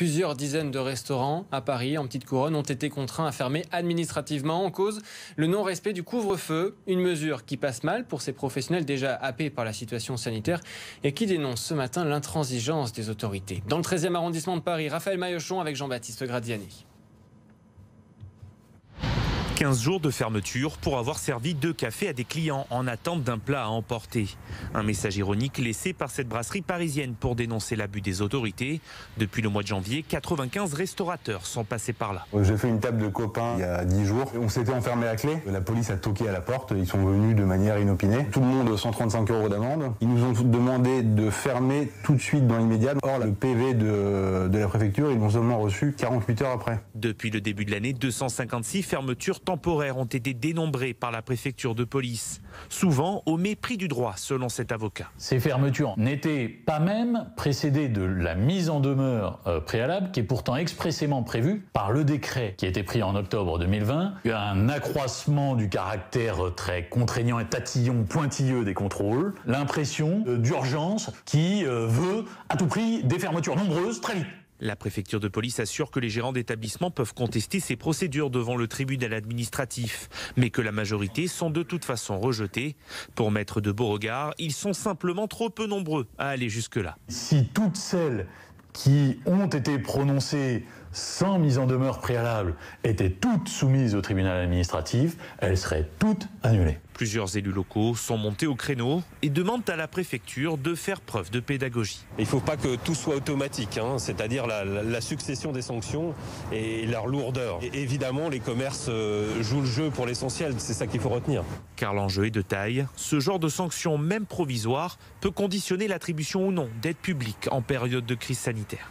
Plusieurs dizaines de restaurants à Paris, en petite couronne, ont été contraints à fermer administrativement en cause le non-respect du couvre-feu. Une mesure qui passe mal pour ces professionnels déjà happés par la situation sanitaire et qui dénoncent ce matin l'intransigeance des autorités. Dans le 13e arrondissement de Paris, Raphaël Maillochon avec Jean-Baptiste Gradiani. 15 jours de fermeture pour avoir servi 2 cafés à des clients en attente d'un plat à emporter. Un message ironique laissé par cette brasserie parisienne pour dénoncer l'abus des autorités. Depuis le mois de janvier, 95 restaurateurs sont passés par là. J'ai fait une table de copains il y a 10 jours. On s'était enfermé à clé. La police a toqué à la porte. Ils sont venus de manière inopinée. Tout le monde 135 € d'amende. Ils nous ont demandé de fermer tout de suite dans l'immédiat. Or, le PV de la préfecture, ils l'ont seulement reçu 48 heures après. Depuis le début de l'année, 256 fermetures temporaires ont été dénombrées par la préfecture de police. Souvent au mépris du droit, selon cet avocat. Ces fermetures n'étaient pas même précédées de la mise en demeure préalable, qui est pourtant expressément prévue par le décret qui a été pris en octobre 2020. Il y a un accroissement du caractère très contraignant et tatillon, pointilleux des contrôles. L'impression d'urgence qui veut à tout prix des fermetures nombreuses très vite. La préfecture de police assure que les gérants d'établissements peuvent contester ces procédures devant le tribunal administratif, mais que la majorité sont de toute façon rejetées. Pour Maître de Beauregard, ils sont simplement trop peu nombreux à aller jusque-là. Si toutes celles qui ont été prononcées sans mise en demeure préalable étaient toutes soumises au tribunal administratif, elles seraient toutes annulées. Plusieurs élus locaux sont montés au créneau et demandent à la préfecture de faire preuve de pédagogie. Il ne faut pas que tout soit automatique, c'est-à-dire la succession des sanctions et leur lourdeur. Et évidemment, les commerces jouent le jeu pour l'essentiel, c'est ça qu'il faut retenir. Car l'enjeu est de taille. Ce genre de sanctions, même provisoires, peut conditionner l'attribution ou non d'aides publiques en période de crise sanitaire.